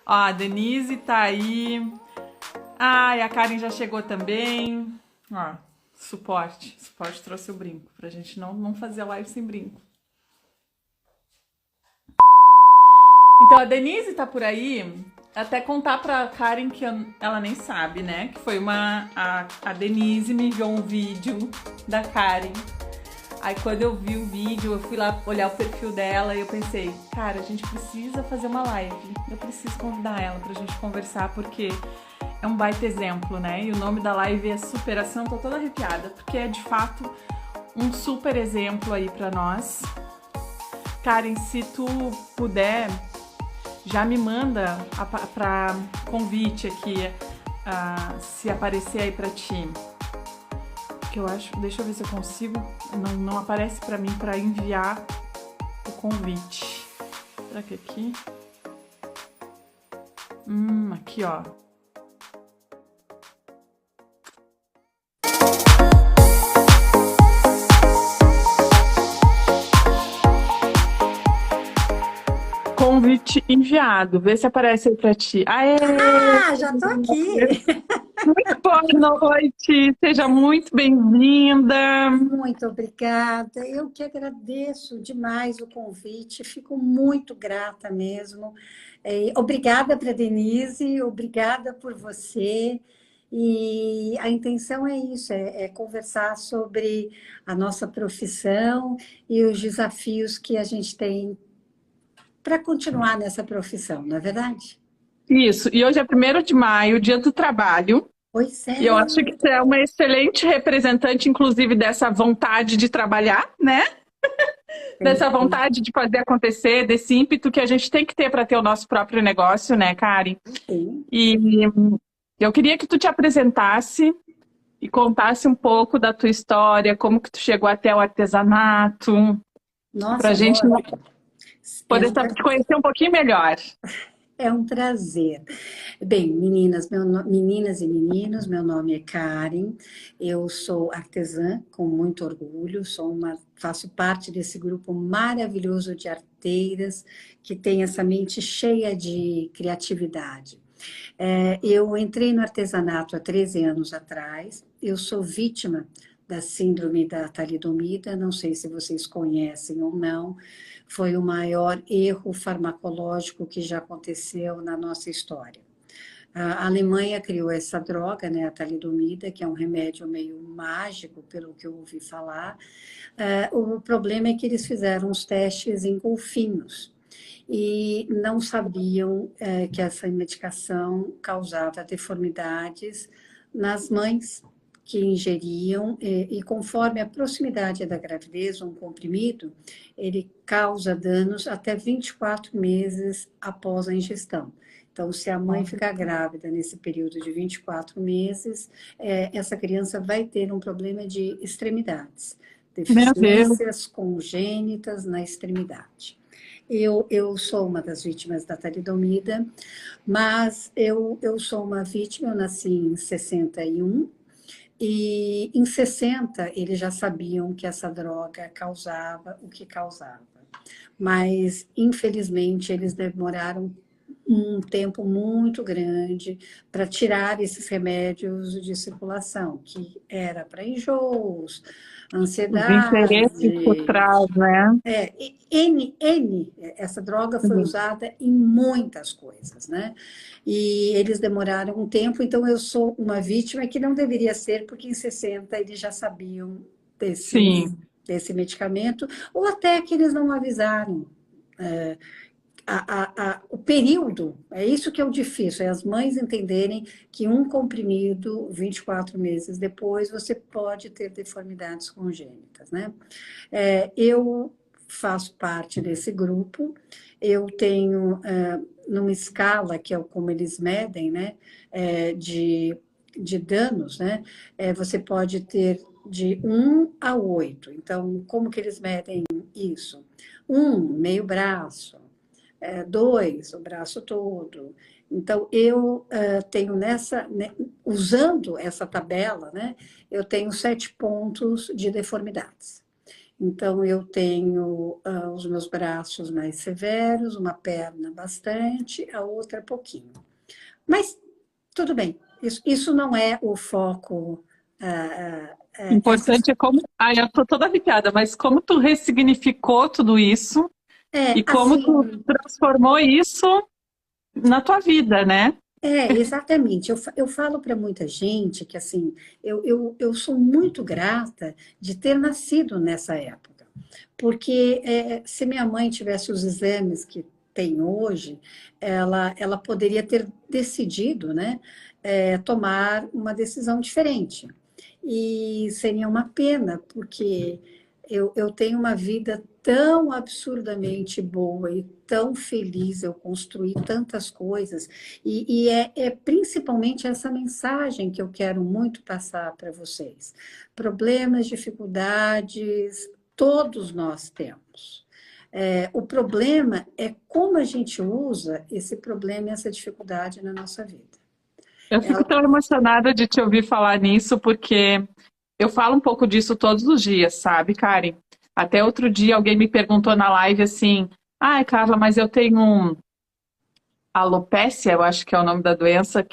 Ó, a Denise tá aí. Ai, a Karen já chegou também. Ó, suporte. Suporte trouxe o brinco, pra gente não fazer a live sem brinco. Então, a Denise tá por aí. Até contar pra Karen que ela nem sabe, né? Que foi a Denise me enviou um vídeo da Karen. Aí quando eu vi o vídeo, eu fui lá olhar o perfil dela e eu pensei, cara, a gente precisa fazer uma live. Eu preciso convidar ela pra gente conversar, porque é um baita exemplo, né? E o nome da live é Superação. Tô toda arrepiada, porque é de fato um super exemplo aí pra nós. Karen, se tu puder, já me manda para convite aqui, se aparecer aí pra ti. Que eu acho, deixa eu ver se eu consigo. Não aparece pra mim para enviar o convite. Será que aqui? Aqui, ó. Convite enviado. Vê se aparece aí pra ti. Aê! Ah, já tô aqui. Muito boa noite. Seja muito bem-vinda. Muito obrigada. Eu que agradeço demais o convite. Fico muito grata mesmo. Obrigada para Denise, obrigada por você. E a intenção é isso, é conversar sobre a nossa profissão e os desafios que a gente tem para continuar nessa profissão, não é verdade? Isso. E hoje é 1º de maio, Dia do Trabalho. Pois E eu acho é. que você é uma excelente representante, inclusive, dessa vontade de trabalhar, né? Dessa vontade de fazer acontecer, desse ímpeto que a gente tem que ter para ter o nosso próprio negócio, né, Karen? Sim. E eu queria que tu te apresentasse e contasse um pouco da tua história, como que tu chegou até o artesanato, para a Nossa, gente é poder um, te conhecer um pouquinho melhor. é um prazer. Bem, meninas e meninos, meu nome é Karen, eu sou artesã com muito orgulho, faço parte desse grupo maravilhoso de arteiras que tem essa mente cheia de criatividade. Eu entrei no artesanato há 13 anos atrás, eu sou vítima da síndrome da talidomida, não sei se vocês conhecem ou não, foi o maior erro farmacológico que já aconteceu na nossa história. A Alemanha criou essa droga, né, a talidomida, que é um remédio meio mágico, pelo que eu ouvi falar. O problema é que eles fizeram os testes em golfinhos e não sabiam que essa medicação causava deformidades nas mães que ingeriam, e conforme a proximidade da gravidez, um comprimido, ele causa danos até 24 meses após a ingestão. Então, se a mãe ficar grávida nesse período de 24 meses, essa criança vai ter um problema de extremidades, Meu Deus. deficiências congênitas na extremidade. Eu sou uma das vítimas da talidomida, mas eu sou uma vítima, eu nasci em 61, e em 60 eles já sabiam que essa droga causava o que causava. Mas, infelizmente, eles demoraram um tempo muito grande para tirar esses remédios de circulação, que era para enjoos, Os interesses por ansiedade, trás, né? essa droga foi usada em muitas coisas, né? E eles demoraram um tempo, então eu sou uma vítima que não deveria ser, porque em 60 eles já sabiam Sim. desse medicamento, ou até que eles não avisaram. É, o período, é isso que é o difícil, é as mães entenderem que um comprimido, 24 meses depois, você pode ter deformidades congênitas, né? Eu faço parte desse grupo, eu tenho, numa escala, que é como eles medem, né, de danos, né, você pode ter de 1 a 8. Então, como que eles medem isso? 1, meio braço, 2, o braço todo. Então, eu tenho usando essa tabela, né, eu tenho 7 pontos de deformidades. Então, eu tenho os meus braços mais severos, uma perna bastante, a outra pouquinho. Mas tudo bem, isso não é o foco. Essas, Importante é como. Ai, eu tô toda arrepiada, mas como tu ressignificou tudo isso e como tu assim, transformou isso na tua vida, né? exatamente. Eu falo para muita gente que, assim, eu sou muito grata de ter nascido nessa época. Porque se minha mãe tivesse os exames que tem hoje, ela poderia ter decidido, né, tomar uma decisão diferente. E seria uma pena, porque eu tenho uma vida tão absurdamente boa e tão feliz, eu construí tantas coisas, e é principalmente essa mensagem que eu quero muito passar para vocês. Problemas, dificuldades, todos nós temos. O problema é como a gente usa esse problema e essa dificuldade na nossa vida. Eu fico Ela, tão emocionada de te ouvir falar nisso, porque eu falo um pouco disso todos os dias, sabe, Karen? Até outro dia alguém me perguntou na live assim: ai, Carla, mas eu tenho alopécia, eu acho que é o nome da doença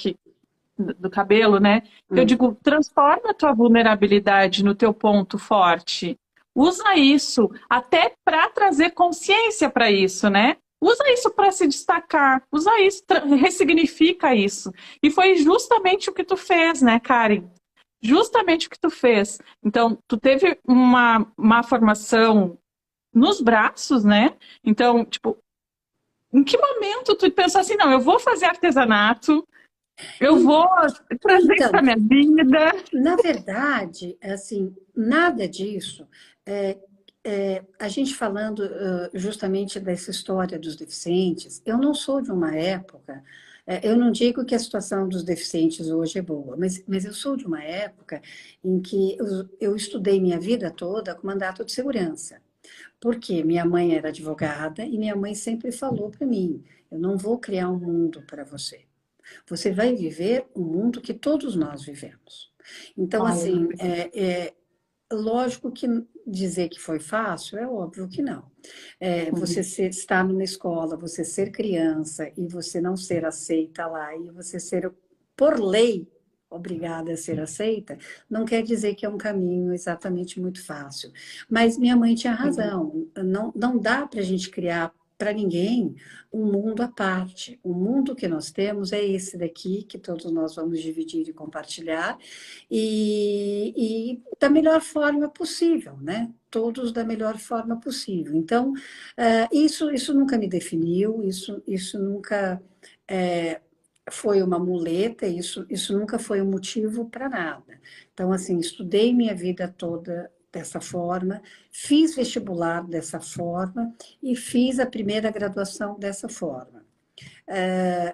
do cabelo, né? Eu hum, digo, transforma a tua vulnerabilidade no teu ponto forte. Usa isso até para trazer consciência para isso, né? Usa isso para se destacar, usa isso, ressignifica isso. E foi justamente o que tu fez, né, Karen? Justamente o que tu fez. Então, tu teve uma formação nos braços, né? Então, tipo, em que momento tu pensou assim, não, eu vou fazer artesanato, eu en- vou trazer isso então, para minha vida. na verdade, assim, nada disso. É, a gente falando justamente dessa história dos deficientes, eu não sou de uma época, eu não digo que a situação dos deficientes hoje é boa, mas eu sou de uma época em que eu estudei minha vida toda com mandato de segurança. Porque minha mãe era advogada e minha mãe sempre falou para mim: eu não vou criar um mundo para você. Você vai viver o mundo que todos nós vivemos. Então, Olha, assim, lógico que dizer que foi fácil, é óbvio que não. Estar numa escola, você ser criança e você não ser aceita lá, e você ser, por lei, obrigada a ser aceita, não quer dizer que é um caminho exatamente muito fácil. Mas minha mãe tinha razão, não dá para a gente criar para ninguém um mundo à parte. O mundo que nós temos é esse daqui, que todos nós vamos dividir e compartilhar, e da melhor forma possível, né? Todos da melhor forma possível. Então, isso nunca me definiu, isso nunca foi uma muleta, isso nunca foi um motivo para nada. Então, assim, estudei minha vida toda dessa forma, fiz vestibular dessa forma e fiz a primeira graduação dessa forma.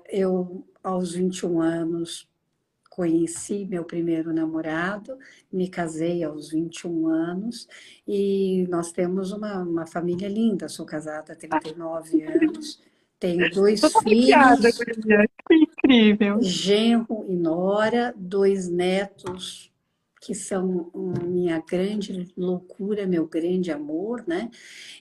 Eu, aos 21 anos, conheci meu primeiro namorado, me casei aos 21 anos e nós temos uma família linda. Sou casada há 39 anos, tenho tô dois arrepiada, filhos, guria. Que incrível. genro e nora, dois netos que são minha grande loucura, meu grande amor, né?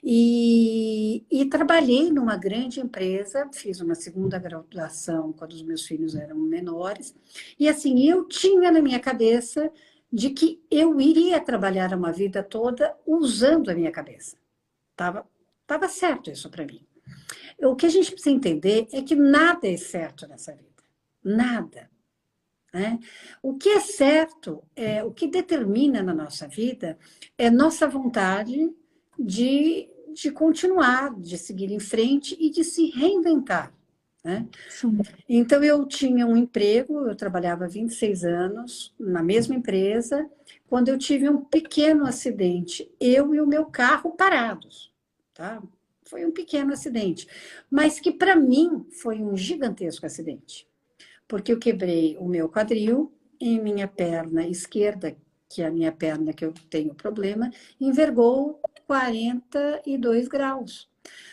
E trabalhei numa grande empresa, fiz uma segunda graduação quando os meus filhos eram menores, e assim, eu tinha na minha cabeça de que eu iria trabalhar uma vida toda usando a minha cabeça. Tava certo isso para mim. O que a gente precisa entender é que nada é certo nessa vida. Nada. Né? O que é certo, o que determina na nossa vida é nossa vontade de continuar, de seguir em frente e de se reinventar. Né? Sim. Então, eu tinha um emprego, eu trabalhava 26 anos na mesma empresa, quando eu tive um pequeno acidente, eu e o meu carro parados. Tá? Foi um pequeno acidente, mas que para mim foi um gigantesco acidente porque eu quebrei o meu quadril e minha perna esquerda, que é a minha perna que eu tenho problema, envergou 42 graus.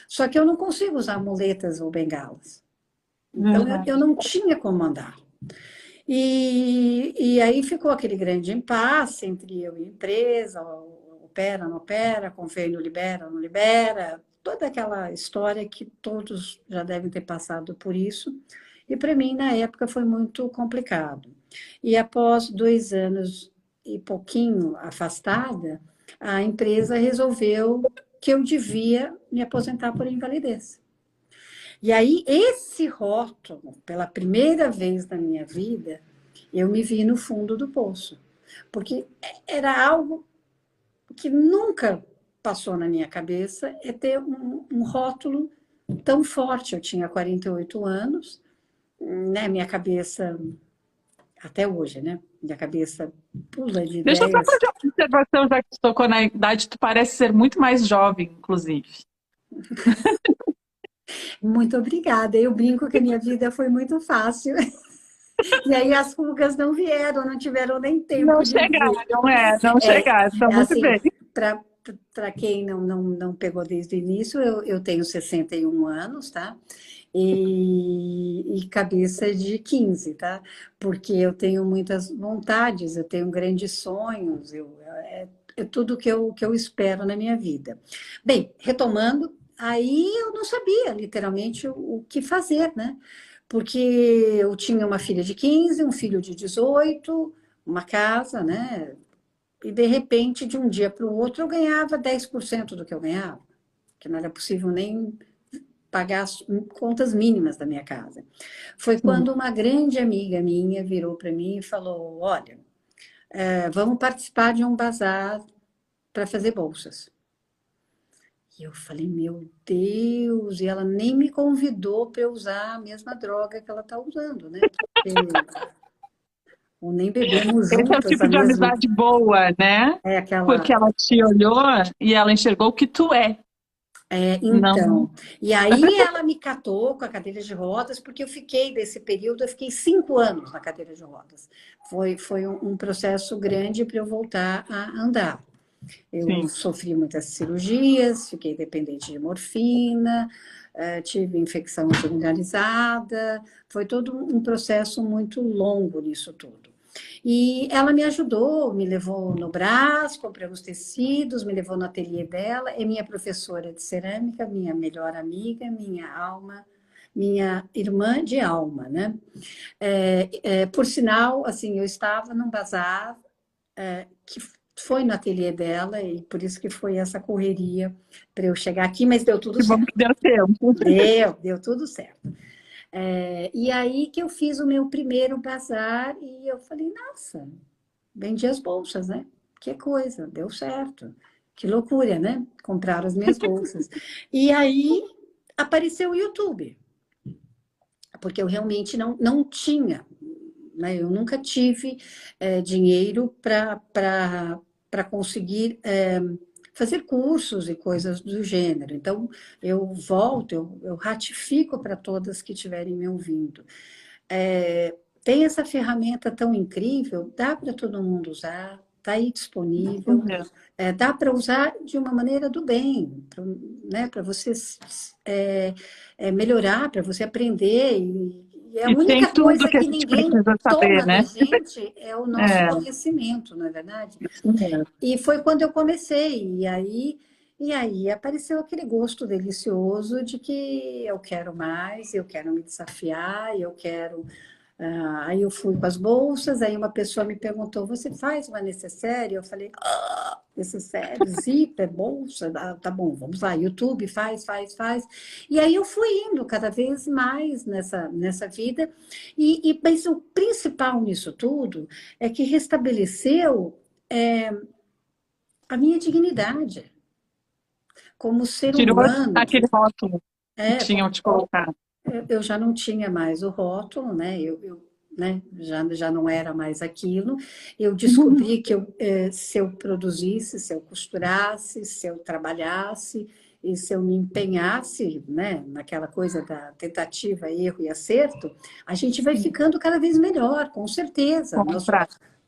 Só que eu não consigo usar muletas ou bengalas. Então, eu Verdade. não tinha como andar. E aí ficou aquele grande impasse entre eu e a empresa, o opera, não opera, convênio libera, não libera, toda aquela história que todos já devem ter passado por isso. E para mim, na época, foi muito complicado. E após 2 anos e pouquinho afastada, a empresa resolveu que eu devia me aposentar por invalidez. E aí, esse rótulo, pela primeira vez na minha vida, eu me vi no fundo do poço. Porque era algo que nunca passou na minha cabeça, é ter um rótulo tão forte. Eu tinha 48 anos, né? Minha cabeça, até hoje, né? Minha cabeça pula de Deixa eu só ideias. fazer uma observação, já que tu tocou na idade, tu parece ser muito mais jovem, inclusive. Muito obrigada. Eu brinco que a minha vida foi muito fácil. E aí as rugas não vieram, não tiveram nem tempo Não de vir. chegaram, não chegaram, tá muito Assim, bem. para quem não pegou desde o início, eu tenho 61 anos, tá? E cabeça de 15, tá? Porque eu tenho muitas vontades, eu tenho grandes sonhos, é tudo que eu espero na minha vida. Bem, retomando, aí eu não sabia literalmente o que fazer, né? Porque eu tinha uma filha de 15, um filho de 18, uma casa, né? E de repente, de um dia para o outro, eu ganhava 10% do que eu ganhava, que não era possível nem pagar as contas mínimas da minha casa. Foi Sim. quando uma grande amiga minha virou para mim e falou: Olha, vamos participar de um bazar para fazer bolsas. E eu falei: Meu Deus! E ela nem me convidou para eu usar a mesma droga que ela está usando, né? Porque... Ou nem bebemos Esse é o juntas tipo a de mesma. amizade boa, né? É aquela. Porque ela te olhou e ela enxergou o que tu é. Não. Então, e aí ela me catou com a cadeira de rodas, porque eu fiquei, desse período, eu fiquei 5 anos na cadeira de rodas. Foi um processo grande para eu voltar a andar. Eu Sim. sofri muitas cirurgias, fiquei dependente de morfina, tive infecção generalizada, foi todo um processo muito longo nisso tudo. E ela me ajudou, me levou no Brás, compramos tecidos, me levou no ateliê dela, é minha professora de cerâmica, minha melhor amiga, minha alma, minha irmã de alma, né? Por sinal, assim, eu estava num bazar que foi no ateliê dela e por isso que foi essa correria para eu chegar aqui, mas deu tudo Que bom que certo. deu tempo. Deu tudo certo. E aí que eu fiz o meu primeiro bazar e eu falei, nossa, vendi as bolsas, né? Que coisa, deu certo. Que loucura, né? Compraram as minhas bolsas. E aí apareceu o YouTube, porque eu realmente não tinha, né? Eu nunca tive dinheiro para conseguir fazer cursos e coisas do gênero. Então, eu ratifico para todas que estiverem me ouvindo. Tem essa ferramenta tão incrível, dá para todo mundo usar, está aí disponível, dá para usar de uma maneira do bem, né, para você melhorar, para você aprender. E a E tem única tudo coisa que a que gente ninguém precisa saber, toma da né? gente é o nosso É, conhecimento, não é verdade? isso mesmo. E foi quando eu comecei, e aí apareceu aquele gosto delicioso de que eu quero mais, eu quero me desafiar, eu quero. Aí eu fui com as bolsas, aí uma pessoa me perguntou: Você faz uma necessaire? Eu falei: necessaire, zíper, bolsa, tá bom, vamos lá, YouTube, faz. E aí eu fui indo cada vez mais nessa vida, mas o principal nisso tudo é que restabeleceu a minha dignidade como ser Tirou humano. aquele rótulo que É, tinham te colocado. eu já não tinha mais o rótulo, né? Né? Já não era mais aquilo. Eu descobri que se eu produzisse, se eu costurasse, se eu trabalhasse e se eu me empenhasse, né, naquela coisa da tentativa, erro e acerto, a gente vai ficando cada vez melhor, com certeza.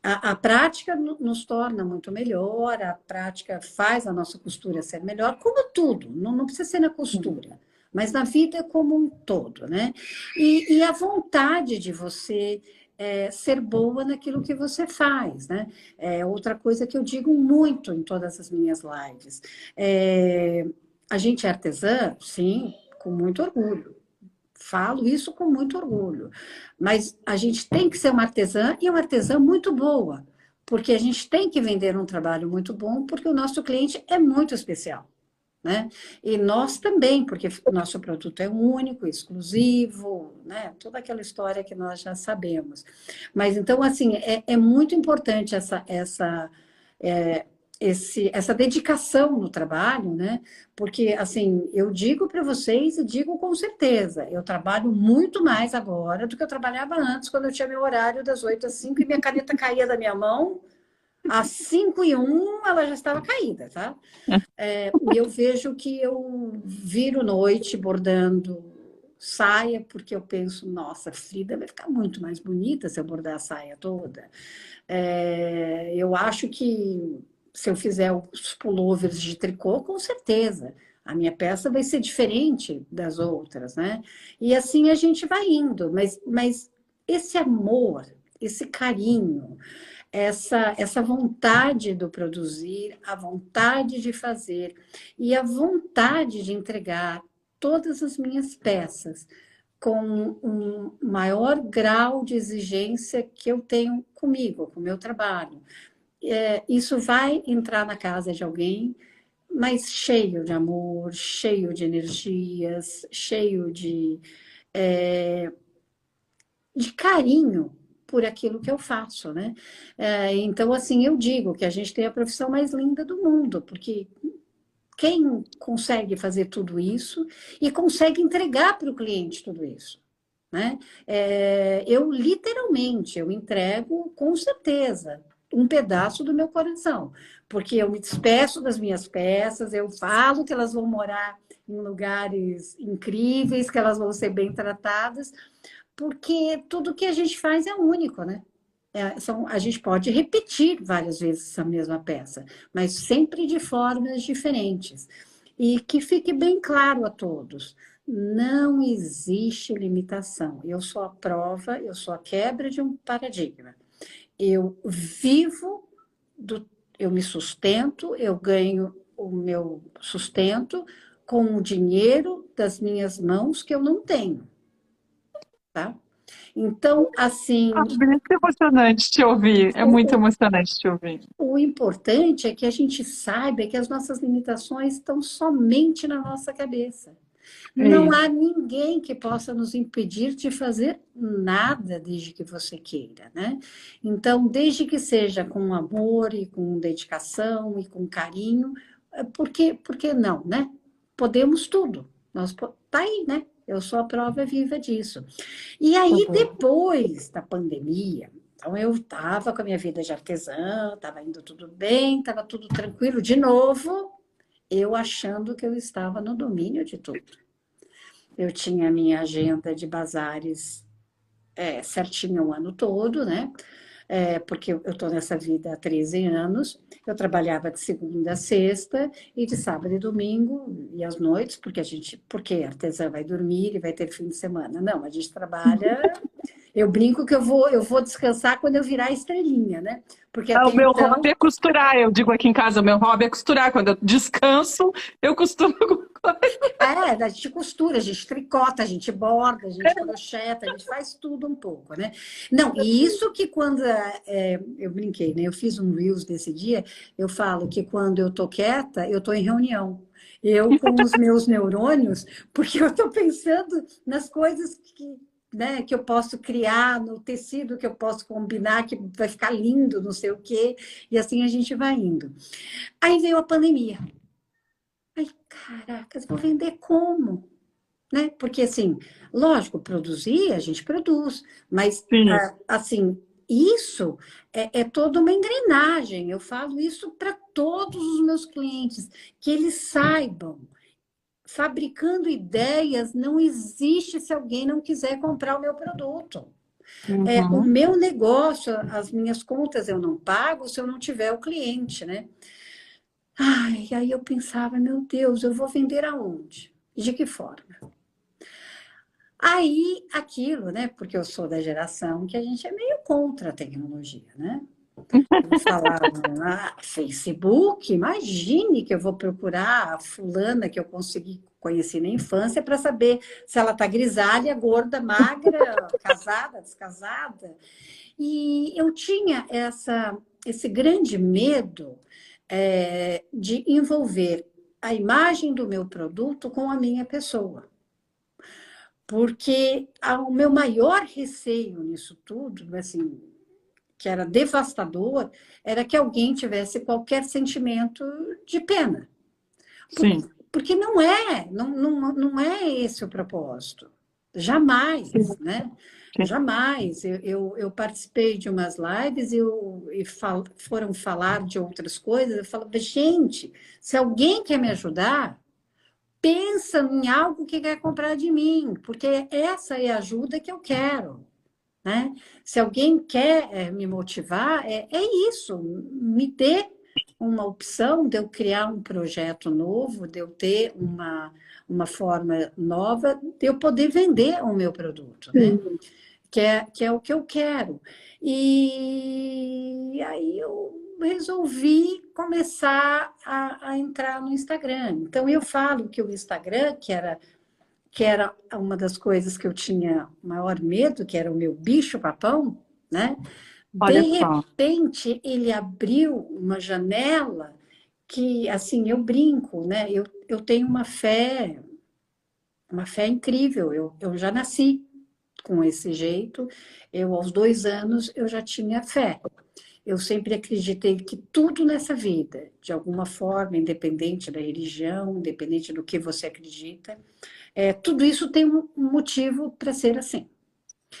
A prática nos torna muito melhor, a prática faz a nossa costura ser melhor, como tudo, não precisa ser na costura, mas na vida como um todo, né? E a vontade de você ser boa naquilo que você faz, né? Outra coisa que eu digo muito em todas as minhas lives. A gente é artesã, sim, com muito orgulho. Falo isso com muito orgulho. Mas a gente tem que ser uma artesã e uma artesã muito boa. Porque a gente tem que vender um trabalho muito bom, porque o nosso cliente é muito especial, né? E nós também, porque o nosso produto é único, exclusivo, né? Toda aquela história que nós já sabemos. Mas então, assim, é muito importante é, essa dedicação no trabalho, né? Porque, assim, eu digo para vocês e digo com certeza, eu trabalho muito mais agora do que eu trabalhava antes, quando eu tinha meu horário das 8 às 5 e minha caneta caía da minha mão. Às 5:01 ela já estava caída, tá? E eu vejo que eu viro noite bordando saia, porque eu penso, nossa, a Frida vai ficar muito mais bonita se eu bordar a saia toda. Eu acho que se eu fizer os pullovers de tricô, com certeza, a minha peça vai ser diferente das outras, né? E assim a gente vai indo, mas esse amor, esse carinho, essa vontade do produzir, a vontade de fazer e a vontade de entregar todas as minhas peças com um maior grau de exigência que eu tenho comigo, com o meu trabalho. Isso vai entrar na casa de alguém, mas cheio de amor, cheio de energias, cheio de carinho por aquilo que eu faço, né? Então, assim, eu digo que a gente tem a profissão mais linda do mundo, porque quem consegue fazer tudo isso e consegue entregar para o cliente tudo isso, né? Eu literalmente, eu entrego com certeza um pedaço do meu coração, porque eu me despeço das minhas peças, eu falo que elas vão morar em lugares incríveis, que elas vão ser bem tratadas, porque tudo que a gente faz é único, né? A gente pode repetir várias vezes essa mesma peça, mas sempre de formas diferentes. E que fique bem claro a todos: não existe limitação. Eu sou a prova, eu sou a quebra de um paradigma. Eu vivo, eu me sustento, eu ganho o meu sustento com o dinheiro das minhas mãos que eu não tenho, tá? Então, assim, Ah, muito emocionante te ouvir. É muito o, emocionante te ouvir. o importante é que a gente saiba que as nossas limitações estão somente na nossa cabeça. É Não isso. há ninguém que possa nos impedir de fazer nada desde que você queira, né? Então, desde que seja com amor e com dedicação e com carinho, por que não, né? Podemos tudo. Tá aí, né? Eu sou a prova viva disso. E aí, Uhum. depois da pandemia, então eu estava com a minha vida de artesã, estava indo tudo bem, estava tudo tranquilo. De novo, eu achando que eu estava no domínio de tudo. Eu tinha a minha agenda de bazares certinha o ano todo, né? Porque eu estou nessa vida há 13 anos. Eu trabalhava de segunda a sexta e de sábado e domingo e às noites, porque a artesã vai dormir e vai ter fim de semana. Não, a gente trabalha. Eu brinco que eu vou descansar quando eu virar estrelinha, né? Porque Ah, até o meu então hobby é costurar. Eu digo aqui em casa, o meu hobby é costurar. Quando eu descanso, eu costuro alguma coisa. a gente costura, a gente tricota, a gente borda, a gente crocheta, a gente faz tudo um pouco, né? Não, e isso que quando eu brinquei, né? Eu fiz um Reels desse dia, eu falo que quando eu tô quieta, eu tô em reunião. Eu com os meus neurônios, porque eu estou pensando nas coisas né, que eu posso criar, no tecido que eu posso combinar, que vai ficar lindo, não sei o quê, e assim a gente vai indo. Aí veio a pandemia. Ai, caracas, vou vender como? Né? Porque, assim, lógico, produzir, a gente produz, mas, Sim. assim, isso é toda uma engrenagem. Eu falo isso para todos os meus clientes, que eles saibam. Fabricando ideias não existe se alguém não quiser comprar o meu produto. O Uhum. meu negócio, as minhas contas eu não pago se eu não tiver o cliente, né? Ai, aí eu pensava, meu Deus, eu vou vender aonde? De que forma? Aí, aquilo, né? Porque eu sou da geração que a gente é meio contra a tecnologia, né? Eu falava, Facebook, imagine que eu vou procurar a fulana que eu consegui conhecer na infância para saber se ela tá grisalha, gorda, magra, casada, descasada. E eu tinha esse grande medo de envolver a imagem do meu produto com a minha pessoa. Porque o meu maior receio nisso tudo, assim, que era devastador, era que alguém tivesse qualquer sentimento de pena. Sim, Porque não é esse o propósito. sim, Jamais, né? sim. Jamais. Eu participei de umas lives foram falar de outras coisas. Eu falava, gente, se alguém quer me ajudar, pensa em algo que quer comprar de mim, porque essa é a ajuda que eu quero. Né? Se alguém quer me motivar, é isso, me dê uma opção de eu criar um projeto novo, de eu ter uma forma nova, de eu poder vender o meu produto, né? Que é o que eu quero. E aí eu resolvi começar a entrar no Instagram. Então eu falo que o Instagram, que era uma das coisas que eu tinha maior medo, que era o meu bicho-papão, né? De Olha só. repente, ele abriu uma janela que, assim, eu brinco, né? Eu tenho uma fé incrível. Eu já nasci com esse jeito. Eu, aos 2 anos, eu já tinha fé. Eu sempre acreditei que tudo nessa vida, de alguma forma, independente da religião, independente do que você acredita, tudo isso tem um motivo para ser assim.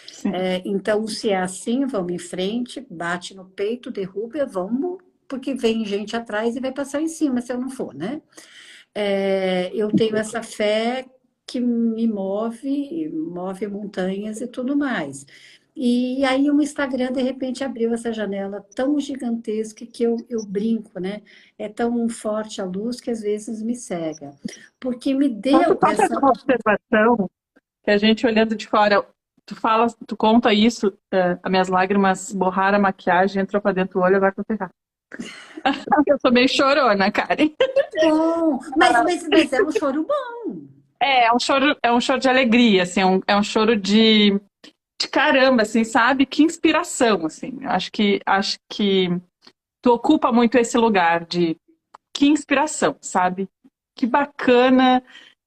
Sim. Então, se é assim, vamos em frente, bate no peito, derruba, vamos, porque vem gente atrás e vai passar em cima se eu não for, né? Eu tenho essa fé que me move montanhas e tudo mais. E aí o Instagram, de repente, abriu essa janela tão gigantesca que eu brinco, né? É tão forte a luz que às vezes me cega. Porque me Posso deu só fazer essa. uma observação? Que a gente olhando de fora, tu fala, tu conta isso, as minhas lágrimas borraram a maquiagem, entrou pra dentro do olho, agora tô ferrada. Eu sou meio chorona, Karen. Bom, mas é um choro bom. É um choro de alegria, assim, é um choro de caramba, assim, sabe? Que inspiração, assim. Acho que tu ocupa muito esse lugar de que inspiração, sabe? Que bacana,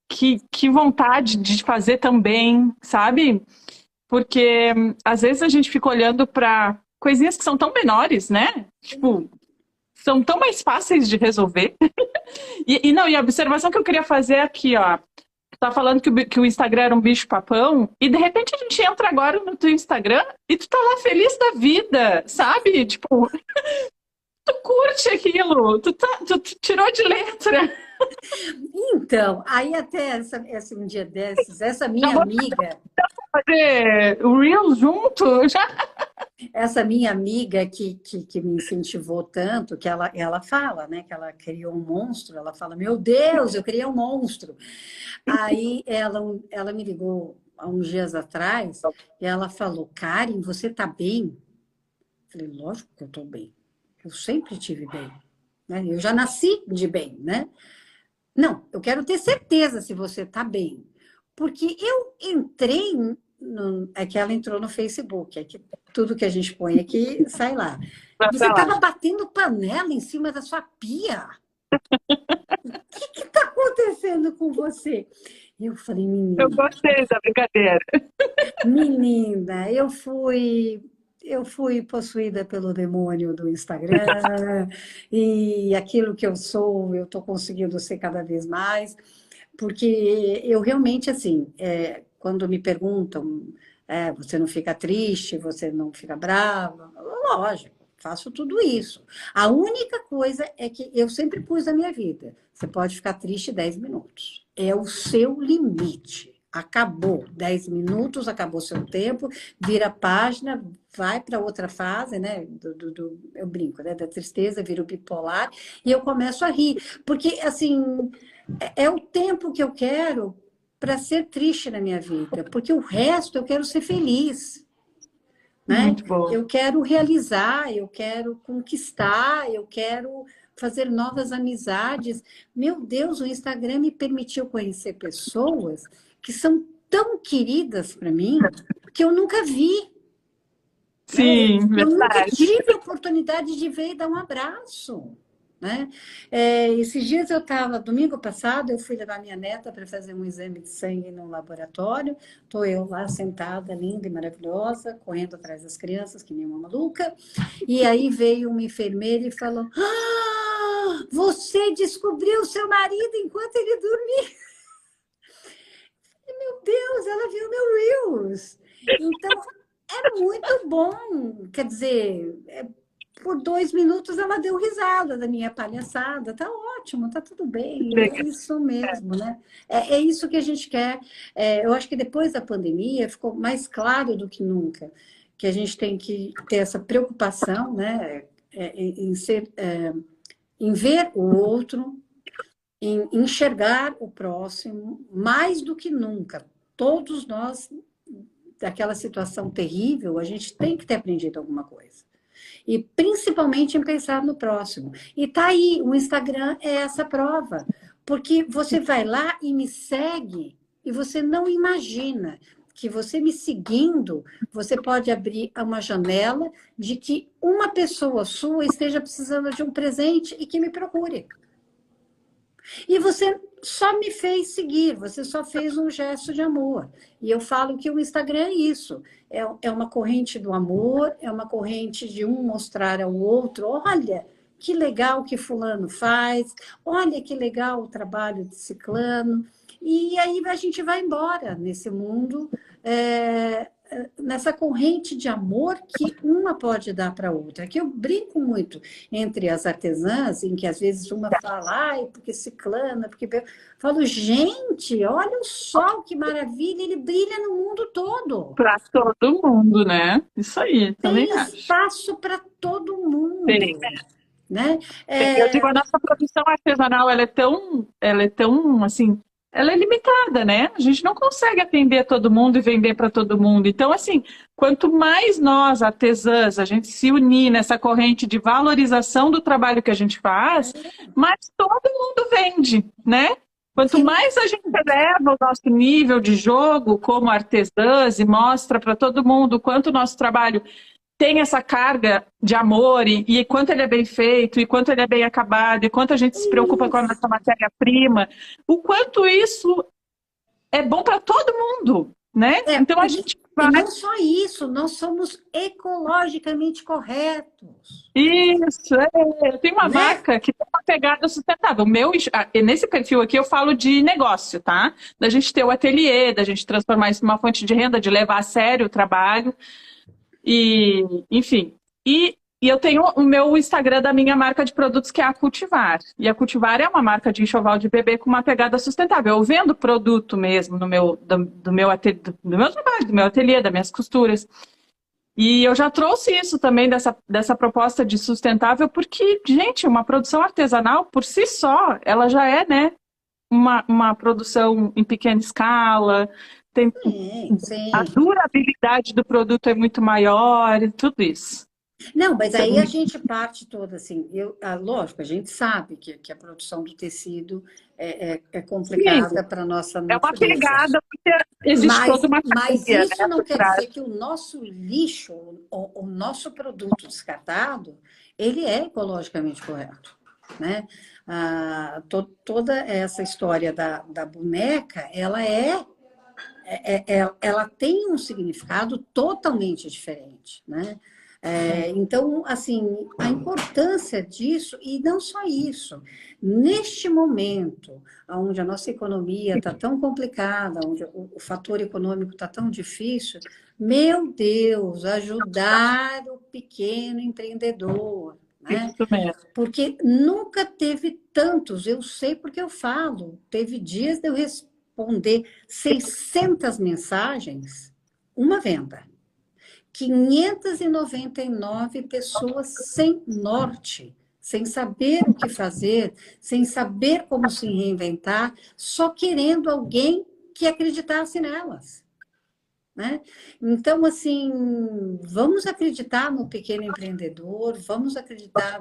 que vontade de fazer também, sabe? Porque às vezes a gente fica olhando para coisinhas que são tão menores, né? Tipo, são tão mais fáceis de resolver. E não, e a observação que eu queria fazer aqui, ó. Tu tá falando que o Instagram era um bicho-papão, e de repente a gente entra agora no teu Instagram e tu tá lá feliz da vida, sabe? Tipo, tu curte aquilo, tu tirou de letra. Então, aí até um dia desses, essa Já minha vou amiga, fazer o Reels junto, já. essa minha amiga que me incentivou tanto, que ela fala, né, que ela criou um monstro, ela fala, meu Deus, eu criei um monstro. Aí ela me ligou há uns dias atrás e ela falou, Karen, você tá bem? Eu falei, lógico que eu tô bem. Eu sempre tive bem, né? Eu já nasci de bem, né? Não, eu quero ter certeza se você está bem. Porque eu entrei é que ela entrou no Facebook, é que tudo que a gente põe aqui sai lá. Você Pra lá. estava batendo panela em cima da sua pia. O que está acontecendo com você? Eu falei, Eu menina, gostei da brincadeira. menina, eu fui possuída pelo demônio do Instagram e aquilo que eu sou, eu estou conseguindo ser cada vez mais. Porque eu realmente, assim, quando me perguntam, você não fica triste, você não fica brava? Lógico, faço tudo isso. A única coisa é que eu sempre pus na minha vida: você pode ficar triste 10 minutos. É o seu limite. Acabou 10 minutos, acabou seu tempo, vira a página, vai para outra fase, né? Eu brinco, né? Da tristeza, vira o bipolar, e eu começo a rir. Porque, assim, é o tempo que eu quero para ser triste na minha vida, porque o resto eu quero ser feliz, né? Muito bom. Eu quero realizar, eu quero conquistar, eu quero fazer novas amizades. Meu Deus, o Instagram me permitiu conhecer pessoas que são tão queridas para mim que eu nunca vi, né? Sim, Eu nunca verdade. tive a oportunidade de ver e dar um abraço, né? Esses dias eu estava, domingo passado, eu fui levar minha neta para fazer um exame de sangue no laboratório. Estou eu lá sentada, linda e maravilhosa, correndo atrás das crianças, que nem uma maluca. E aí veio uma enfermeira e falou: Ah, você descobriu seu marido enquanto ele dormia. Meu Deus, ela viu meu Reels. Então, é muito bom. Quer dizer, por 2 minutos ela deu risada da minha palhaçada. Tá ótimo, tá tudo bem. É Legal. isso mesmo, né? É isso que a gente quer. Eu acho que depois da pandemia ficou mais claro do que nunca que a gente tem que ter essa preocupação, né? Em ver o outro, em enxergar o próximo, mais do que nunca. Todos nós, daquela situação terrível, a gente tem que ter aprendido alguma coisa. E principalmente em pensar no próximo. E tá aí, o Instagram é essa prova. Porque você vai lá e me segue e você não imagina que você me seguindo, você pode abrir uma janela de que uma pessoa sua esteja precisando de um presente e que me procure. E você só me fez seguir, você só fez um gesto de amor. E eu falo que o Instagram é isso. É uma corrente do amor, é uma corrente de um mostrar ao outro, olha, que legal que fulano faz, olha que legal o trabalho de ciclano. E aí a gente vai embora nesse mundo, nessa corrente de amor que uma pode dar para a outra. Que eu brinco muito entre as artesãs, em que às vezes uma fala, ai, porque ciclana, porque... Eu falo, gente, olha o sol, que maravilha, ele brilha no mundo todo. Para todo mundo, né? Isso aí, também Tem acho. espaço para todo Tem. mundo, né? Eu digo, a nossa produção artesanal, ela é tão, assim, ela é limitada, né? A gente não consegue atender todo mundo e vender para todo mundo. Então, assim, quanto mais nós, artesãs, a gente se unir nessa corrente de valorização do trabalho que a gente faz, mais todo mundo vende, né? Quanto Sim, mais a gente eleva o nosso nível de jogo como artesãs e mostra para todo mundo o quanto o nosso trabalho tem essa carga de amor e quanto ele é bem feito, e quanto ele é bem acabado, e quanto a gente se preocupa com a nossa matéria-prima, o quanto isso é bom para todo mundo, né? Então a gente e vai... não só isso, nós somos ecologicamente corretos, Isso, eu tenho uma né? marca que tem uma pegada sustentável. Nesse perfil aqui eu falo de negócio, tá? Da gente ter o ateliê, da gente transformar isso numa fonte de renda, de levar a sério o trabalho. E, enfim, e eu tenho o meu Instagram da minha marca de produtos, que é a Cultivar. E a Cultivar é uma marca de enxoval de bebê com uma pegada sustentável. Eu vendo produto mesmo do meu trabalho, do meu ateliê, das minhas costuras. E eu já trouxe isso também dessa proposta de sustentável, porque, gente, uma produção artesanal, por si só, ela já é, né, uma produção em pequena escala, tem, Sim, a sim. durabilidade do produto é muito maior e tudo isso. Não, mas Isso é aí a muito... gente parte toda assim. Lógico, a gente sabe que a produção do tecido é Sim, complicada para a nossa é uma natureza. pegada, porque existe Mas, toda uma mas cadeia, isso né, não por quer trás. dizer que o nosso lixo, o nosso produto descartado, ele é ecologicamente correto, né? Toda essa história da boneca, ela tem um significado totalmente diferente, né? Então, assim, a importância disso, e não só isso, neste momento, onde a nossa economia está tão complicada, onde o fator econômico está tão difícil, meu Deus, ajudar o pequeno empreendedor, né? Isso mesmo. Porque nunca teve tantos, eu sei porque eu falo, teve dias de eu responder 600 mensagens, uma venda. 599 pessoas sem norte, sem saber o que fazer, sem saber como se reinventar, só querendo alguém que acreditasse nelas, né? Então, assim, vamos acreditar no pequeno empreendedor, vamos acreditar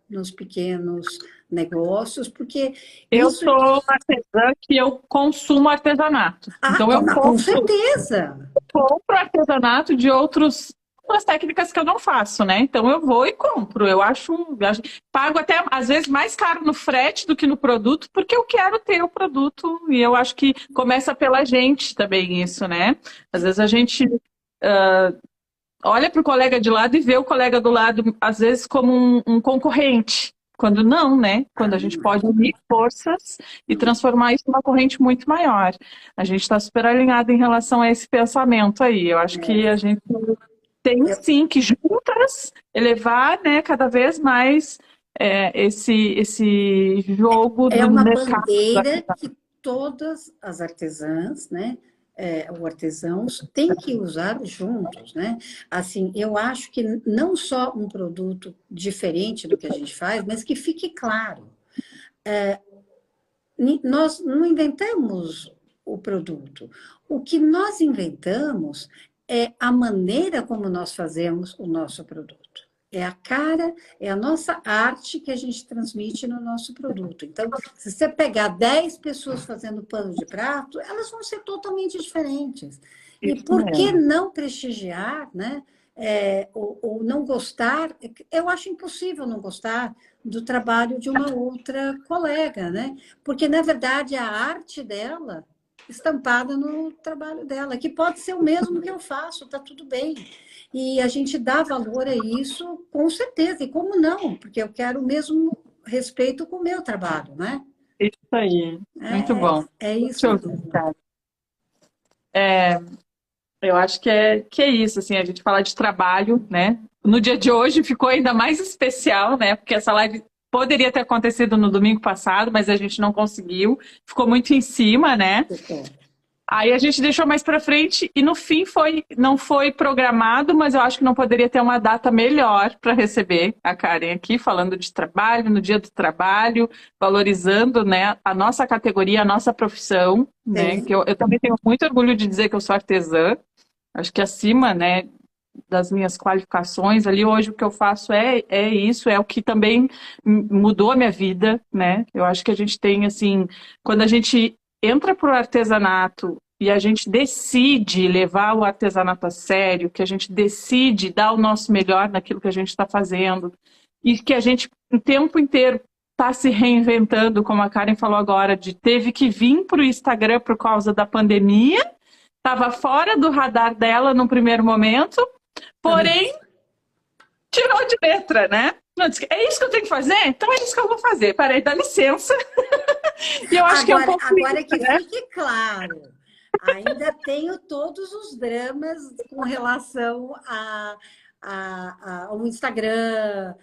nos pequenos negócios, porque Eu isso... sou artesã que eu consumo artesanato. Ah, Então eu com certeza! compro artesanato de outras técnicas que eu não faço, né? Então eu vou e compro. Pago até às vezes mais caro no frete do que no produto, porque eu quero ter o produto e eu acho que começa pela gente também isso, né? Às vezes a gente olha para o colega de lado e vê o colega do lado às vezes como um concorrente. Quando não, né? Quando a gente pode unir forças e transformar isso numa corrente muito maior. A gente está super alinhado em relação a esse pensamento aí. Eu acho que a gente tem sim que juntas elevar, né, cada vez mais esse jogo É do uma mercado. bandeira que todas as artesãs, né, ou artesãos têm que usar juntos, né? Assim, eu acho que não só um produto diferente do que a gente faz, mas que fique claro. Nós não inventamos o produto. O que nós inventamos é a maneira como nós fazemos o nosso produto. É a cara, é a nossa arte que a gente transmite no nosso produto. Então, se você pegar 10 pessoas fazendo pano de prato, elas vão ser totalmente diferentes. E Isso por que mesmo. não prestigiar, né? Ou não gostar? Eu acho impossível não gostar do trabalho de uma outra colega, né? Porque, na verdade, a arte dela estampada no trabalho dela, que pode ser o mesmo que eu faço, tá tudo bem. E a gente dá valor a isso, com certeza. E como não? Porque eu quero o mesmo respeito com o meu trabalho, né? Isso aí. Muito bom. É Deixa isso eu ver, mesmo. cara. Eu acho que é isso, assim, a gente falar de trabalho, né? No dia de hoje ficou ainda mais especial, né? Porque essa live poderia ter acontecido no domingo passado, mas a gente não conseguiu. Ficou muito em cima, né? Aí a gente deixou mais para frente e no fim não foi programado, mas eu acho que não poderia ter uma data melhor para receber a Karen aqui, falando de trabalho, no dia do trabalho, valorizando, né, a nossa categoria, a nossa profissão, né? Que eu também tenho muito orgulho de dizer que eu sou artesã. Acho que acima, né, das minhas qualificações ali, hoje o que eu faço é isso, é o que também mudou a minha vida, né? Eu acho que a gente tem, assim, quando a gente entra para o artesanato e a gente decide levar o artesanato a sério, que a gente decide dar o nosso melhor naquilo que a gente está fazendo, e que a gente o tempo inteiro está se reinventando, como a Karen falou agora, teve que vir para o Instagram por causa da pandemia, estava fora do radar dela no primeiro momento, porém, tirou de letra, né? Não, disse, é isso que eu tenho que fazer? Então é isso que eu vou fazer. Peraí, dá licença. E eu acho que é um pouco agora que isso, né? fique claro, ainda tenho todos os dramas com relação ao Instagram.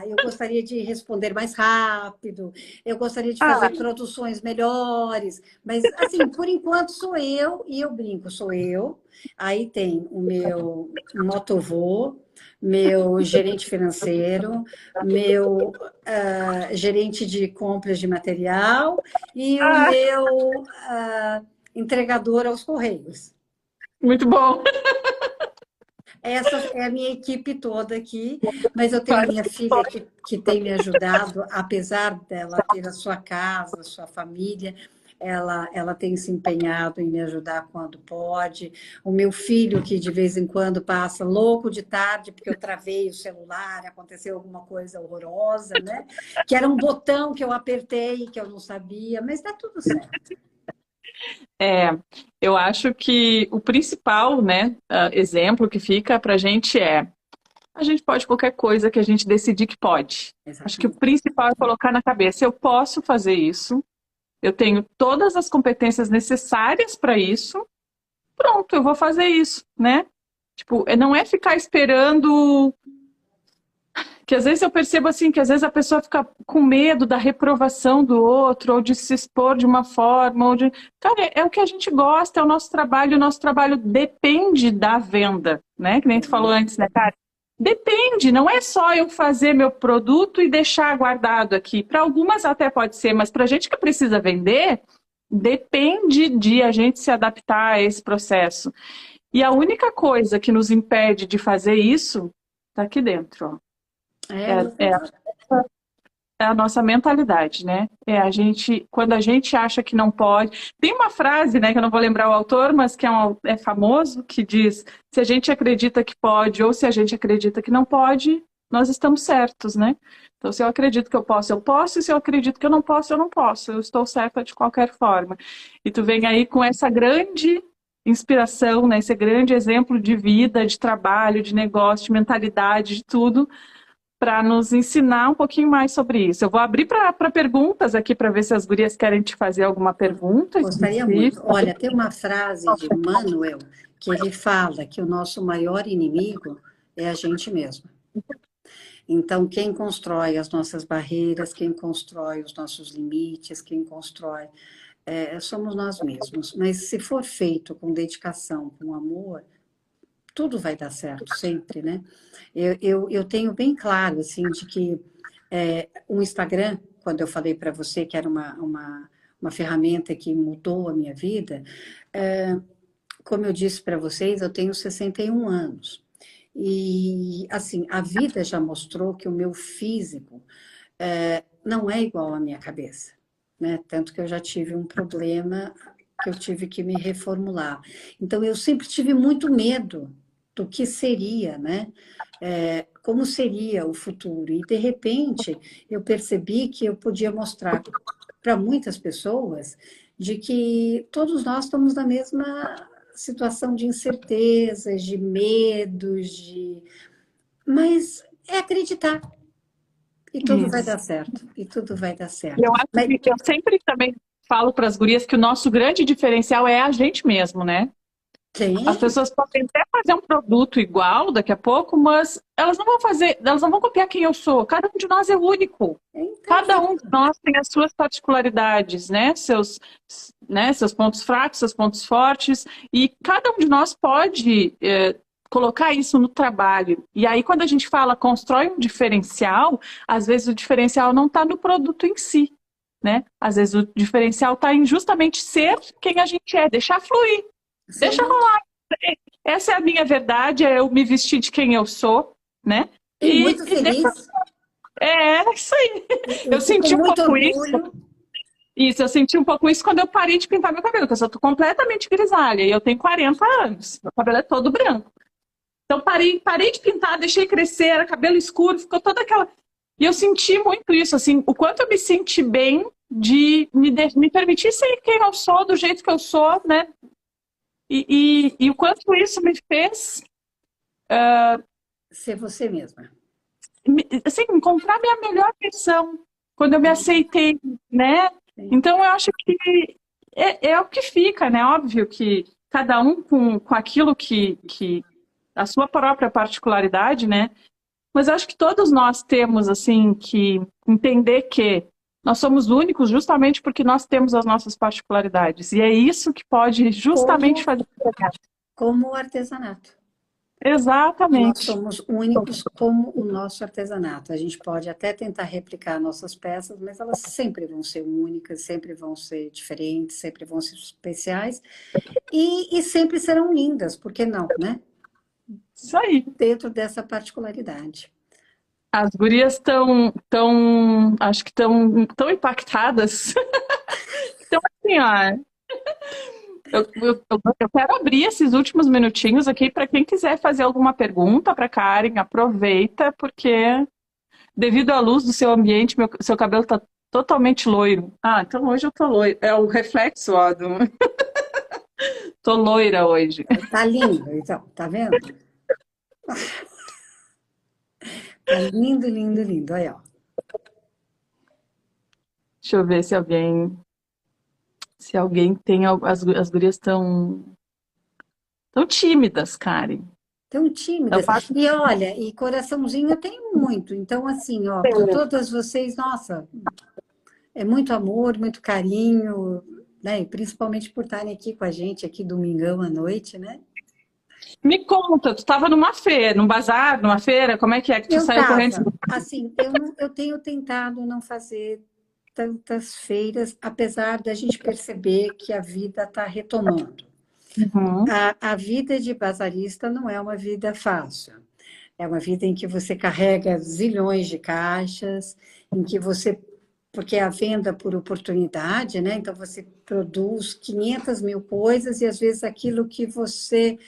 Eu gostaria de responder mais rápido, eu gostaria de fazer produções melhores, mas, assim, por enquanto sou eu, e eu brinco, sou eu. Aí tem o meu motovô, meu gerente financeiro, meu gerente de compras de material e o meu entregador aos correios. Muito bom. Essa é a minha equipe toda aqui, mas eu tenho a minha filha que tem me ajudado, apesar dela ter a sua casa, a sua família, ela tem se empenhado em me ajudar quando pode. O meu filho, que de vez em quando passa louco de tarde, porque eu travei o celular, aconteceu alguma coisa horrorosa, né? Que era um botão que eu apertei, que eu não sabia, mas dá tudo certo. Eu acho que o principal, né, exemplo que fica para a gente pode qualquer coisa que a gente decidir que pode. Exatamente. Acho que o principal é colocar na cabeça, eu posso fazer isso, eu tenho todas as competências necessárias para isso, pronto, eu vou fazer isso, né? Tipo, não é ficar esperando, que às vezes eu percebo assim, que às vezes a pessoa fica com medo da reprovação do outro, ou de se expor de uma forma, ou de... Cara, é o que a gente gosta, é o nosso trabalho depende da venda, né? Que nem tu falou antes, né, cara? Depende, não é só eu fazer meu produto e deixar guardado aqui. Para algumas até pode ser, mas para gente que precisa vender, depende de a gente se adaptar a esse processo. E a única coisa que nos impede de fazer isso está aqui dentro, ó. É a nossa mentalidade, né? Quando a gente acha que não pode. Tem uma frase, né, que eu não vou lembrar o autor, mas que é famoso, que diz: se a gente acredita que pode ou se a gente acredita que não pode, nós estamos certos, né? Então, se eu acredito que eu posso, e se eu acredito que eu não posso, eu não posso. Eu estou certa de qualquer forma. E tu vem aí com essa grande inspiração, né? Esse grande exemplo de vida, de trabalho, de negócio, de mentalidade, de tudo, para nos ensinar um pouquinho mais sobre isso. Eu vou abrir para perguntas aqui para ver se as gurias querem te fazer alguma pergunta. Gostaria muito. Olha, tem uma frase de Manuel que ele fala que o nosso maior inimigo é a gente mesmo. Então, quem constrói as nossas barreiras, quem constrói os nossos limites, quem constrói, somos nós mesmos. Mas se for feito com dedicação, com amor, tudo vai dar certo, sempre, né? Eu tenho bem claro, assim, de que o Instagram, quando eu falei para você que era uma ferramenta que mudou a minha vida, como eu disse para vocês, eu tenho 61 anos. E, assim, a vida já mostrou que o meu físico não é igual à minha cabeça, né? Tanto que eu já tive um problema que eu tive que me reformular. Então, eu sempre tive muito medo do que seria, né? Como seria o futuro. E, de repente, eu percebi que eu podia mostrar para muitas pessoas de que todos nós estamos na mesma situação de incertezas, de medos, mas é acreditar. E tudo vai dar certo. E tudo vai dar certo. Eu acho que eu sempre também falo para as gurias que o nosso grande diferencial é a gente mesmo, né? Sim. As pessoas podem até fazer um produto igual daqui a pouco, mas elas não vão copiar quem eu sou. Cada um de nós é único. Cada um de nós tem as suas particularidades, né? Seus pontos fracos, seus pontos fortes, e cada um de nós pode colocar isso no trabalho. E aí, quando a gente fala constrói um diferencial, às vezes o diferencial não está no produto em si, né? Às vezes o diferencial está em justamente ser quem a gente é, deixar fluir. Sim. Deixa rolar. Essa é a minha verdade, é eu me vestir de quem eu sou, né? E muito feliz. É isso aí. Eu senti um pouco isso. Eu senti um pouco isso quando eu parei de pintar meu cabelo, porque eu tô completamente grisalha e eu tenho 40 anos. Meu cabelo é todo branco. Então parei de pintar, deixei crescer, era cabelo escuro, ficou toda aquela... E eu senti muito isso, assim, o quanto eu me senti bem de me permitir ser quem eu sou, do jeito que eu sou, né? E o quanto isso me fez... ser você mesma. Assim, encontrar minha melhor versão, quando eu me aceitei, né? Sim. Então, eu acho que é o que fica, né? Óbvio que cada um com aquilo que a sua própria particularidade, né? Mas eu acho que todos nós temos, assim, que entender que nós somos únicos justamente porque nós temos as nossas particularidades. E é isso que pode justamente fazer... Como o artesanato. Exatamente. Nós somos únicos como o nosso artesanato. A gente pode até tentar replicar nossas peças, mas elas sempre vão ser únicas, sempre vão ser diferentes, sempre vão ser especiais e sempre serão lindas, por que não, né? Isso aí. Dentro dessa particularidade. As gurias acho que estão tão impactadas. Então, assim, ó, eu quero abrir esses últimos minutinhos aqui para quem quiser fazer alguma pergunta para Karen, aproveita, porque devido à luz do seu ambiente, seu cabelo está totalmente loiro. Ah, então hoje eu tô loira. É o reflexo, ó, Tô loira hoje. Tá lindo, então, tá vendo? Tá lindo, lindo, lindo. Aí, ó. Deixa eu ver se alguém tem... As gurias tão tímidas, Karen. Tão tímidas. E olha, e coraçãozinho eu tenho muito. Então, assim, ó, para todas vocês, nossa, é muito amor, muito carinho, né? E principalmente por estarem aqui com a gente, aqui domingão à noite, né? Me conta, tu estava numa feira, num bazar, numa feira, como é que tu saiu correndo? Assim, eu tenho tentado não fazer tantas feiras, apesar da gente perceber que a vida está retomando. Uhum. A vida de bazarista não é uma vida fácil. É uma vida em que você carrega zilhões de caixas, em que você... Porque é a venda por oportunidade, né? Então, você produz 500 mil coisas e, às vezes, aquilo que você...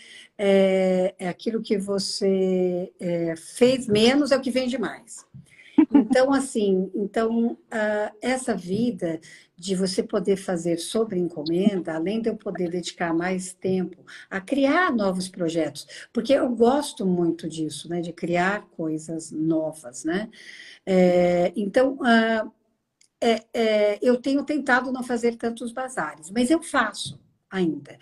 aquilo que você fez menos é o que vende mais. Então, assim, essa vida de você poder fazer sobre encomenda, além de eu poder dedicar mais tempo a criar novos projetos, porque eu gosto muito disso, né, de criar coisas novas, né? Então, eu tenho tentado não fazer tantos bazares, mas eu faço ainda.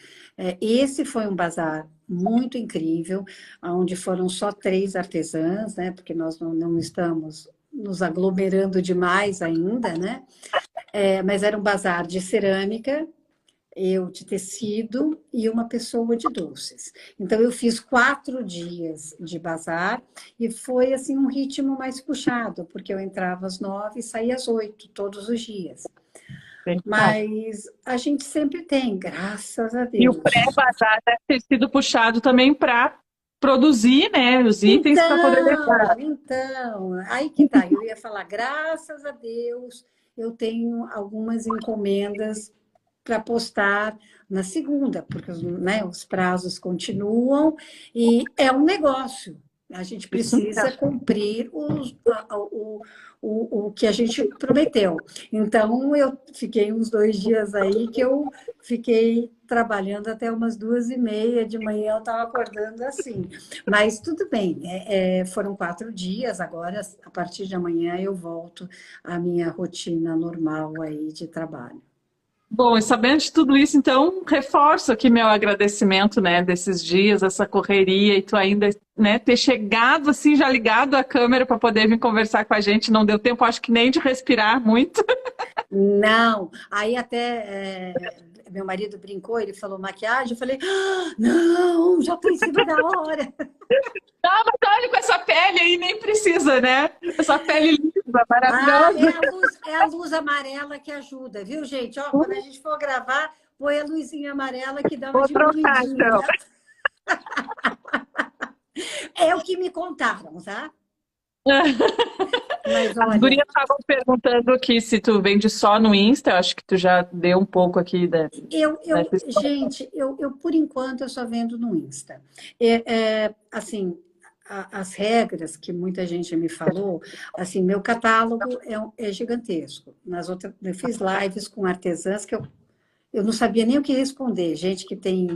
Esse foi um bazar muito incrível, onde foram só 3 artesãs, né? Porque nós não estamos nos aglomerando demais ainda, né? Mas era um bazar de cerâmica, eu de tecido e uma pessoa de doces. Então, eu fiz 4 dias de bazar e foi, assim, um ritmo mais puxado, porque eu entrava às 9 e saía às 8, todos os dias. Verdade. Mas a gente sempre tem, graças a E o Deus. pré-bazar deve ter sido puxado também para produzir, né, os itens para poder levar. Aí que tá. Eu ia falar, graças a Deus, eu tenho algumas encomendas para postar na segunda, porque né, os prazos continuam e é um negócio. A gente Isso precisa cumprir o que a gente prometeu. Então, eu fiquei uns 2 dias aí que eu fiquei trabalhando até umas 2h30 de manhã, eu estava acordando assim. Mas tudo bem, foram 4 dias, agora, a partir de amanhã, eu volto à minha rotina normal aí de trabalho. bom, e sabendo de tudo isso, então, reforço aqui meu agradecimento, né, desses dias, essa correria, e tu ainda, né, ter chegado assim, já ligado a câmera para poder vir conversar com a gente, não deu tempo, acho que nem de respirar muito. Não, aí até meu marido brincou, ele falou maquiagem, eu falei, não, já está em cima da hora. Ah, mas olha, com essa pele aí nem precisa, né? Essa pele lisa, Ah, maravilhosa. é a luz amarela que ajuda, viu, gente? Ó, quando a gente for gravar, põe a luzinha amarela que dá uma Vou trocar, então. diminuidinha. É o que me contaram, tá? Mas As olha, gurias estavam perguntando aqui se tu vende só no Insta, eu acho que tu já deu um pouco aqui dessa história. gente, por enquanto eu só vendo no Insta. Assim, as regras que muita gente me falou, assim, meu catálogo é gigantesco. Eu fiz lives com artesãs que eu não sabia nem o que responder. Gente que tem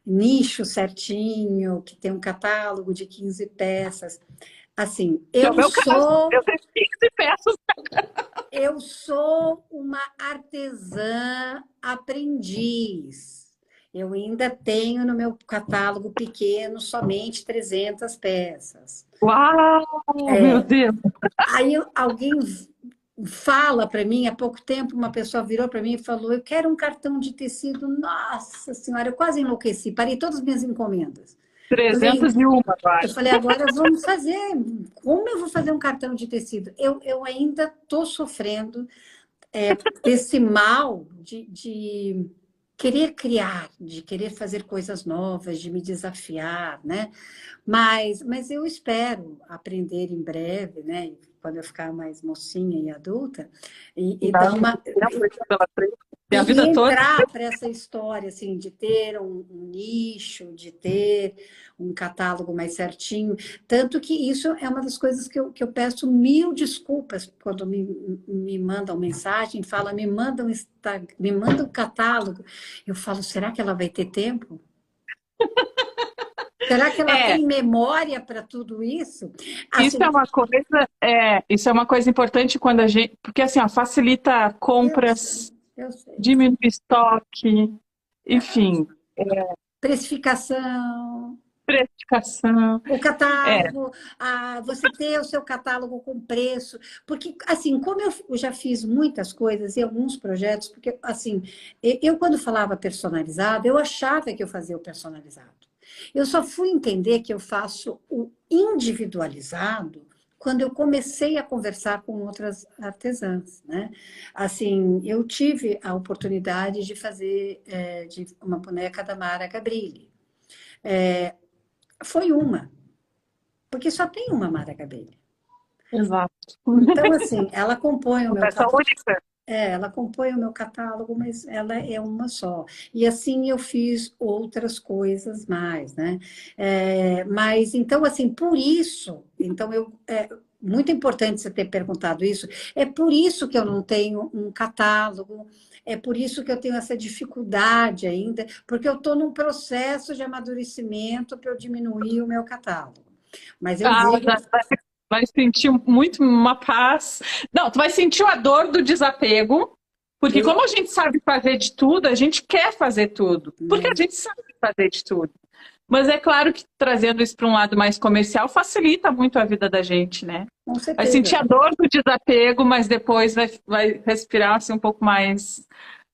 nicho certinho, que tem um catálogo de 15 peças. Assim, É o meu caso, eu tenho 15 peças. eu sou uma artesã aprendiz. Eu ainda tenho no meu catálogo pequeno somente 300 peças. Uau, meu Deus. Aí alguém fala para mim, há pouco tempo, uma pessoa virou para mim e falou: Eu quero um cartão de tecido. Nossa Senhora, eu quase enlouqueci, parei todas as minhas encomendas. Falei, 301 eu agora. falei, agora vamos fazer. Como eu vou fazer um cartão de tecido? Eu ainda estou sofrendo desse mal de querer criar, de querer fazer coisas novas, de me desafiar, né? Mas eu espero aprender em breve, né? Quando eu ficar mais mocinha e adulta, e dar Imagina uma. que tempo isso pela frente. Tem a E vida toda. entrar para essa história, assim, de ter um nicho, de ter um catálogo mais certinho. Tanto que isso é uma das coisas que eu peço mil desculpas quando me mandam mensagem, fala, me manda um catálogo. Eu falo, será que ela vai ter tempo? Será que ela É, tem memória para tudo isso? isso Assim, é uma coisa, isso é uma coisa importante quando a gente, porque assim, ó, facilita eu compras, sei, eu sei. diminui estoque, enfim, Precificação. precificação. O É, catálogo, você ter o seu catálogo com preço, porque, assim, como eu já fiz muitas coisas e alguns projetos, porque, assim, eu quando falava personalizado, eu achava que eu fazia o personalizado. Eu só fui entender que eu faço o individualizado quando eu comecei a conversar com outras artesãs, né? Assim, eu tive a oportunidade de fazer de uma boneca da Mara Gabrilli. Foi uma, porque só tem uma Mara Gabrilli. Exato. Então, assim, ela compõe o meu Essa única. ela compõe o meu catálogo, mas ela é uma só. E assim eu fiz outras coisas mais, né? Mas então, assim, por isso, então muito importante você ter perguntado isso. É por isso que eu não tenho um catálogo. É por isso que eu tenho essa dificuldade ainda, porque eu estou num processo de amadurecimento para eu diminuir o meu catálogo. Mas eu Ah, vejo. vai sentir muito uma paz. Não, tu vai sentir a dor do desapego, porque como a gente sabe fazer de tudo, a gente quer fazer tudo, porque a gente sabe fazer de tudo. Mas é claro que trazendo isso para um lado mais comercial facilita muito a vida da gente, né? Com Vai sentir a certeza. dor do desapego, mas depois vai respirar assim, um pouco mais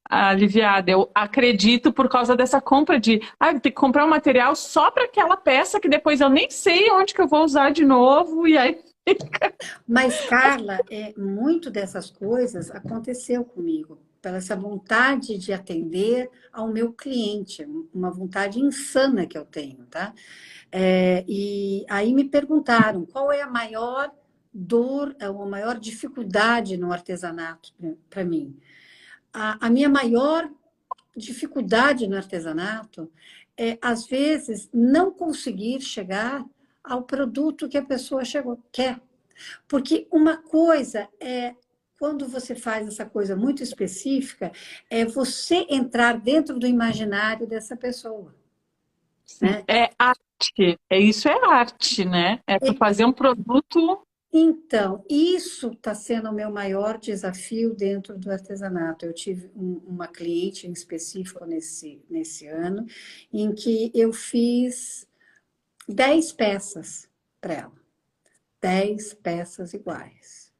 aliviada. Eu acredito por causa dessa compra de, vou ter que comprar um material só para aquela peça que depois eu nem sei onde que eu vou usar de novo, e aí Mas, Carla, muito dessas coisas aconteceu comigo, pela essa vontade de atender ao meu cliente, uma vontade insana que eu tenho, tá? E aí me perguntaram qual é a maior dor, a maior dificuldade no artesanato para mim. A minha maior dificuldade no artesanato é, às vezes, não conseguir chegar ao produto que a pessoa quer. Porque uma coisa é, quando você faz essa coisa muito específica, é você entrar dentro do imaginário dessa pessoa, né? é arte. É isso, é arte, né? É tu fazer um produto. Então, isso está sendo o meu maior desafio dentro do artesanato. Eu tive uma cliente em específico nesse ano, em que eu fiz 10 peças para ela, 10 peças iguais,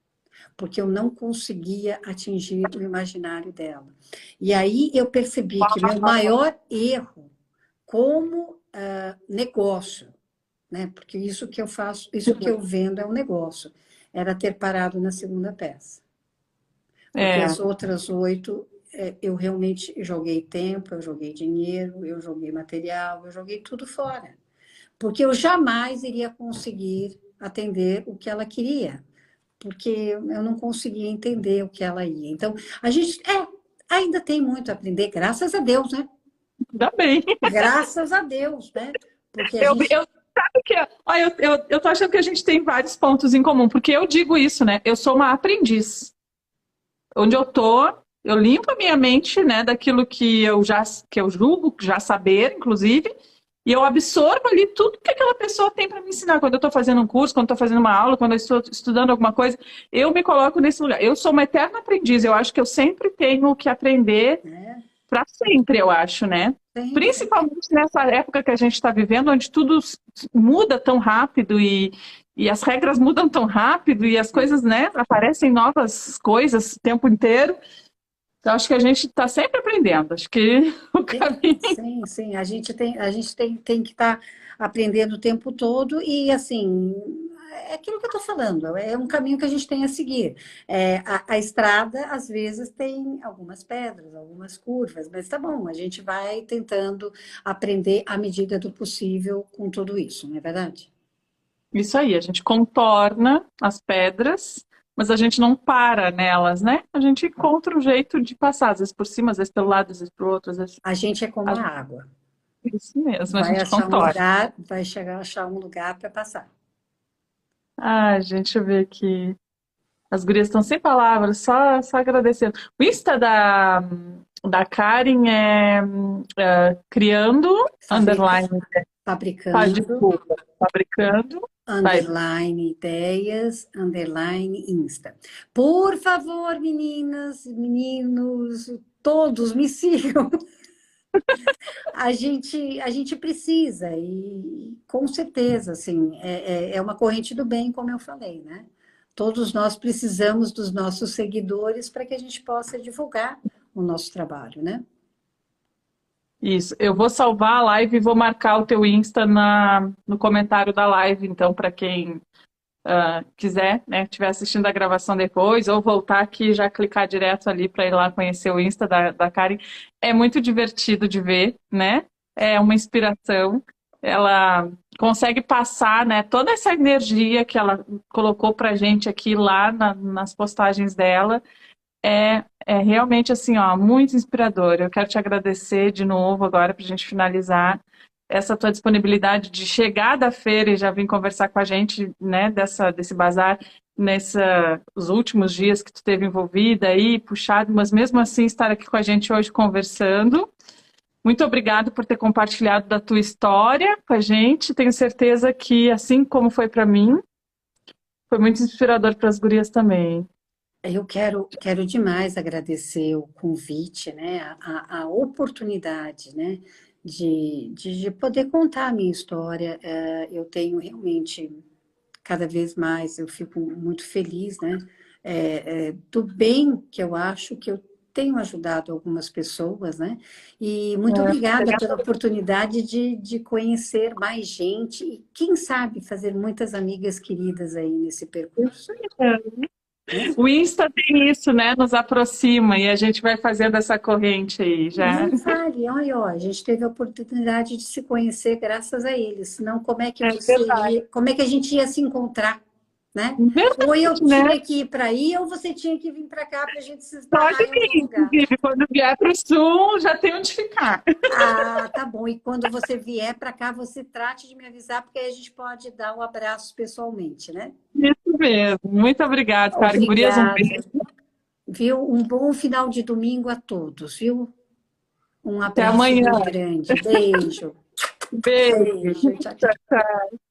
porque eu não conseguia atingir o imaginário dela. E aí eu percebi que meu maior erro como negócio, né? Porque isso que eu faço, isso que eu vendo é um negócio, era ter parado na segunda peça. Porque É, as outras 8 eu realmente joguei tempo, eu joguei dinheiro, eu joguei material, eu joguei tudo fora. Porque eu jamais iria conseguir atender o que ela queria, porque eu não conseguia entender o que ela ia. Então, a gente ainda tem muito a aprender, graças a Deus, né? ainda bem. Graças a Deus, né? Porque a Eu gente. sabe que, eu tô achando que a gente tem vários pontos em comum, porque eu digo isso, né? Eu sou uma aprendiz. Onde eu tô, eu limpo a minha mente, né, daquilo que eu julgo já saber, inclusive, e eu absorvo ali tudo que aquela pessoa tem para me ensinar. Quando eu estou fazendo um curso, quando eu estou fazendo uma aula, quando eu estou estudando alguma coisa, eu me coloco nesse lugar. Eu sou uma eterna aprendiz. Eu acho que eu sempre tenho que aprender Né? para sempre, eu acho, né? Sempre. Principalmente nessa época que a gente está vivendo, onde tudo muda tão rápido e as regras mudam tão rápido e as coisas, né, aparecem novas coisas o tempo inteiro. Então, acho que a gente está sempre aprendendo. Acho que o caminho. Sim, sim. A gente tem que estar aprendendo o tempo todo e, assim, é aquilo que eu estou falando, é um caminho que a gente tem a seguir. A estrada, às vezes, tem algumas pedras, algumas curvas, mas tá bom, a gente vai tentando aprender à medida do possível com tudo isso, não é verdade? Isso aí, a gente contorna as pedras, mas a gente não para nelas, né? A gente encontra um jeito de passar, às vezes por cima, às vezes pelo lado, às vezes por outro, às vezes. A gente é como a água. Isso mesmo, a Vai gente achar um contorna. lugar, vai chegar a achar um lugar para passar. Ah, gente, eu ver aqui. As gurias estão sem palavras, só agradecendo. O Insta da Karen é criando, underline, Fabricando, desculpa, fabricando, vai, underline ideias, underline Insta. Por favor, meninas, meninos, todos me sigam. A gente precisa, e com certeza, assim, é uma corrente do bem, como eu falei, né? Todos nós precisamos dos nossos seguidores para que a gente possa divulgar o nosso trabalho, né? isso. Eu vou salvar a live e vou marcar o teu Insta no comentário da live, então, para quem quiser, né, estiver assistindo a gravação depois, ou voltar aqui e já clicar direto ali para ir lá conhecer o Insta da Karen, é muito divertido de ver, né? É uma inspiração. Ela consegue passar, né, toda essa energia que ela colocou pra gente aqui lá nas postagens dela. É realmente assim, ó, muito inspirador. Eu quero te agradecer de novo agora para a gente finalizar essa tua disponibilidade de chegar da feira e já vir conversar com a gente, né, desse bazar os últimos dias que tu esteve envolvida aí, puxado, mas mesmo assim estar aqui com a gente hoje conversando. Muito obrigado por ter compartilhado da tua história com a gente. Tenho certeza que, assim como foi para mim, foi muito inspirador para as gurias também. Eu quero demais agradecer o convite, né, a oportunidade, né, de poder contar a minha história. Eu tenho realmente, cada vez mais, eu fico muito feliz, né, do bem que eu acho que eu tenho ajudado algumas pessoas, né, e muito obrigada pela oportunidade de conhecer mais gente e, quem sabe, fazer muitas amigas queridas aí nesse percurso. O Insta tem isso, né? Nos aproxima e a gente vai fazendo essa corrente aí já. Nem fale, olha, ó, a gente teve a oportunidade de se conhecer graças a ele, senão como é que como é que a gente ia se encontrar, né? Verdade, Ou eu né? tinha que ir para aí, ou você tinha que vir para cá para a gente se esbarrar Pode em algum vir, lugar. inclusive, quando vier para o sul, já tem onde ficar. Ah, tá bom. E quando você vier para cá, você trate de me avisar, porque aí a gente pode dar um abraço pessoalmente, né? Isso mesmo. Muito obrigada, Karen. Gurias, um Obrigada. beijo. Viu? Um bom final de domingo a todos, viu? Um Até abraço amanhã. bem grande. Beijo. Beijo. Beijo. Tchau, tchau. Tchau, tchau.